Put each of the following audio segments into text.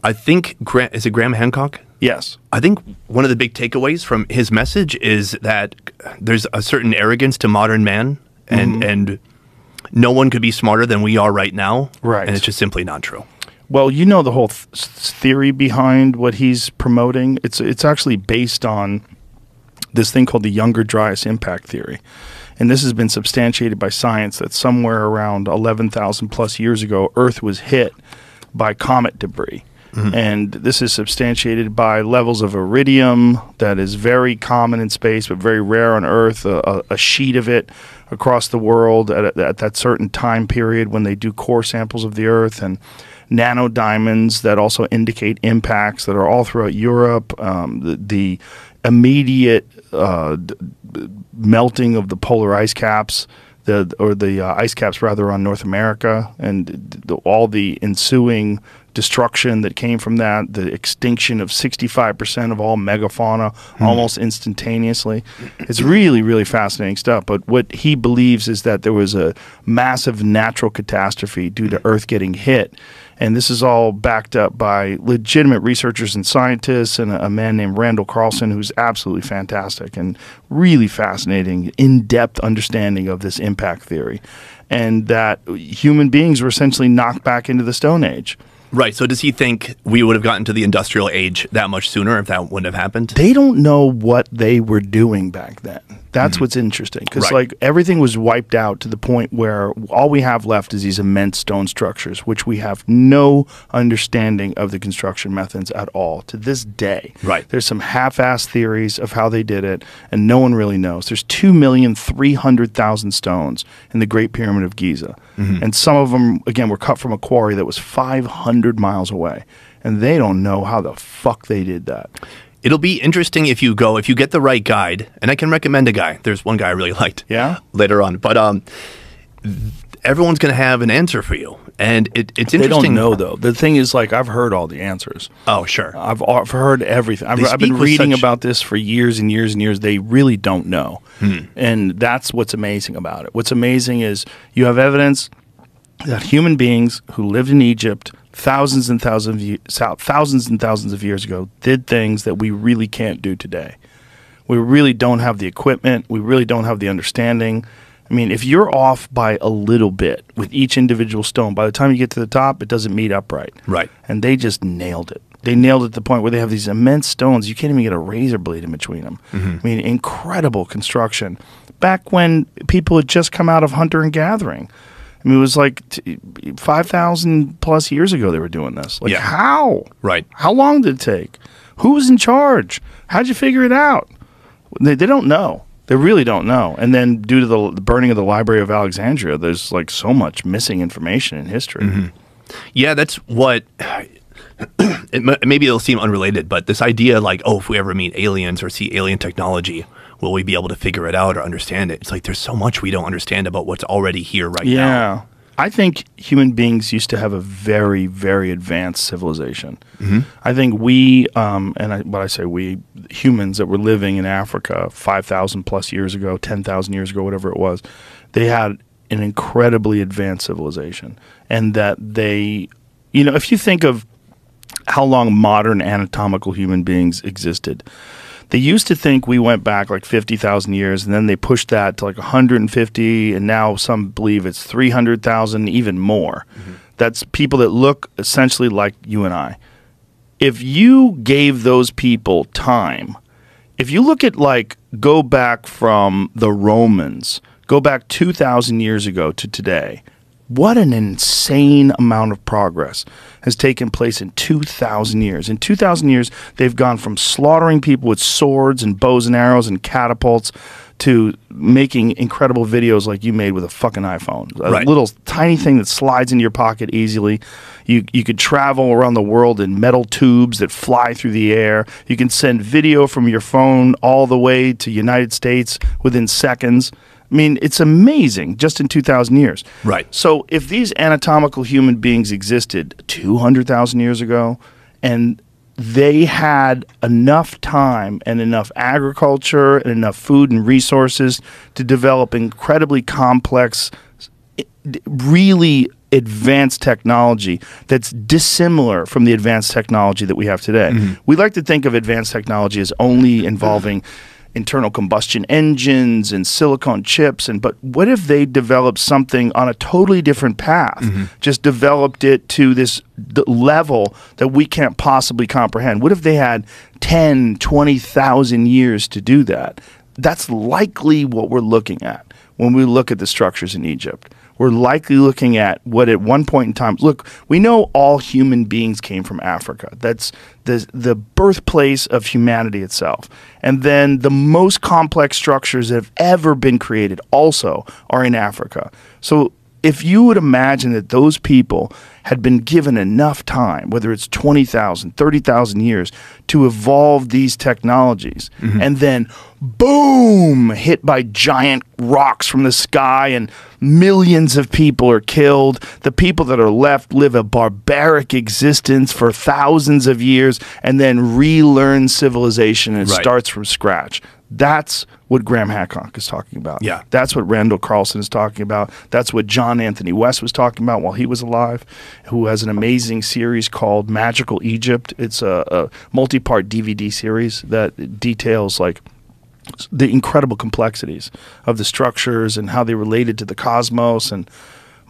I think, is it Graham Hancock? Yes. I think one of the big takeaways from his message is that there's a certain arrogance to modern man, and no one could be smarter than we are right now. Right. And it's just simply not true. Well, you know the whole theory behind what he's promoting. It's actually based on this thing called the Younger Dryas impact theory. And this has been substantiated by science that somewhere around 11,000 plus years ago, Earth was hit by comet debris. And this is substantiated by levels of iridium that is very common in space but very rare on Earth, a sheet of it across the world at that certain time period when they do core samples of the Earth, and nanodiamonds that also indicate impacts that are all throughout Europe, the immediate melting of the polar ice caps, the ice caps rather on North America, and all the ensuing destruction that came from that, the extinction of 65% of all megafauna almost instantaneously. It's really, really fascinating stuff. But what he believes is that there was a massive natural catastrophe due to Earth getting hit. And this is all backed up by legitimate researchers and scientists, and a man named Randall Carlson, who's absolutely fantastic and really fascinating, in-depth understanding of this impact theory. And that human beings were essentially knocked back into the Stone Age. Right. So does he think we would have gotten to the industrial age that much sooner if that wouldn't have happened? They don't know what they were doing back then. That's what's interesting, because like everything was wiped out to the point where all we have left is these immense stone structures, which we have no understanding of the construction methods at all to this day. Right. There's some half-assed theories of how they did it, and no one really knows. There's 2,300,000 stones in the Great Pyramid of Giza, and some of them, again, were cut from a quarry that was 500 miles away, and they don't know how the fuck they did that. It'll be interesting if you get the right guide, and I can recommend a guy. There's one guy I really liked later on. But everyone's going to have an answer for you. And it's interesting. They don't know, though. The thing is, like, I've heard all the answers. Oh, sure. I've heard everything. I've been reading about this for years and years and years. They really don't know. And that's what's amazing about it. What's amazing is you have evidence that human beings who lived in Egypt thousands and thousands of years ago did things that we really can't do today. We really don't have the equipment. We really don't have the understanding. I mean, if you're off by a little bit with each individual stone, by the time you get to the top, it doesn't meet upright. Right. And they just nailed it. They nailed it to the point where they have these immense stones. You can't even get a razor blade in between them. I mean, incredible construction. Back when people had just come out of hunter and gathering. I mean, it was like 5,000 plus years ago they were doing this. Like, how? Right. How long did it take? Who was in charge? How'd you figure it out? They don't know. They really don't know. And then due to the burning of the Library of Alexandria, there's like so much missing information in history. Yeah, that's what... maybe it'll seem unrelated, but this idea like, oh, if we ever meet aliens or see alien technology, will we be able to figure it out or understand it? It's like there's so much we don't understand about what's already here right now. Yeah. I think human beings used to have a very, very advanced civilization. I think we, when I say we, humans that were living in Africa 5,000 plus years ago, 10,000 years ago, whatever it was, they had an incredibly advanced civilization. And that they, you know, if you think of how long modern anatomical human beings existed, they used to think we went back like 50,000 years, and then they pushed that to like 150, and now some believe it's 300,000, even more. That's people that look essentially like you and I. If you gave those people time, if you look at like, go back from the Romans, go back 2,000 years ago to today, what an insane amount of progress has taken place in 2,000 years. In 2,000 years, they've gone from slaughtering people with swords and bows and arrows and catapults to making incredible videos like you made with a fucking iPhone. A little tiny thing that slides into your pocket easily. You could travel around the world in metal tubes that fly through the air. You can send video from your phone all the way to United States within seconds. I mean, it's amazing just in 2,000 years. Right. So if these anatomical human beings existed 200,000 years ago, and they had enough time and enough agriculture and enough food and resources to develop incredibly complex, really advanced technology that's dissimilar from the advanced technology that we have today. We like to think of advanced technology as only involving internal combustion engines and silicon chips, but what if they developed something on a totally different path, just developed it to this level that we can't possibly comprehend? What if they had 10, 20,000 years to do that? That's likely what we're looking at when we look at the structures in Egypt. We're likely looking at what at one point in time, look, we know all human beings came from Africa. That's the birthplace of humanity itself. And then the most complex structures that have ever been created also are in Africa. So if you would imagine that those people had been given enough time, whether it's 20,000, 30,000 years, to evolve these technologies, and then boom, hit by giant rocks from the sky and millions of people are killed. The people that are left live a barbaric existence for thousands of years and then relearn civilization and it starts from scratch. That's what Graham Hancock is talking about. Yeah. That's what Randall Carlson is talking about. That's what John Anthony West was talking about while he was alive, who has an amazing series called Magical Egypt. It's a multi-part DVD series that details like the incredible complexities of the structures and how they related to the cosmos and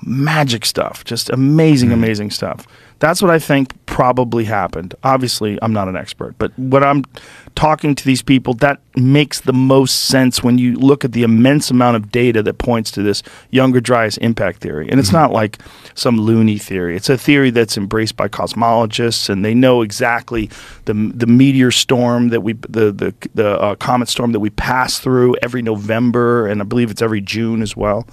magic stuff. Just amazing, amazing stuff. That's what I think probably happened. Obviously, I'm not an expert, but what I'm talking to these people, that makes the most sense when you look at the immense amount of data that points to this Younger Dryas impact theory. And it's not like some loony theory. It's a theory that's embraced by cosmologists, and they know exactly the meteor storm that the comet storm that we pass through every November, and I believe it's every June as well.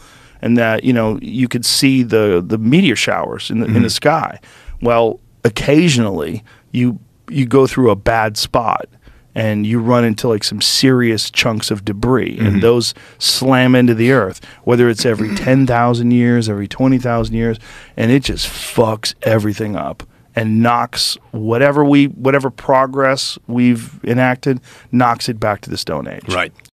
And that, you know, you could see the meteor showers in the sky. Well, occasionally you go through a bad spot and you run into like some serious chunks of debris, and those slam into the earth, whether it's every 10,000 years, every 20,000 years, and it just fucks everything up and knocks whatever progress we've enacted, knocks it back to the Stone Age. Right.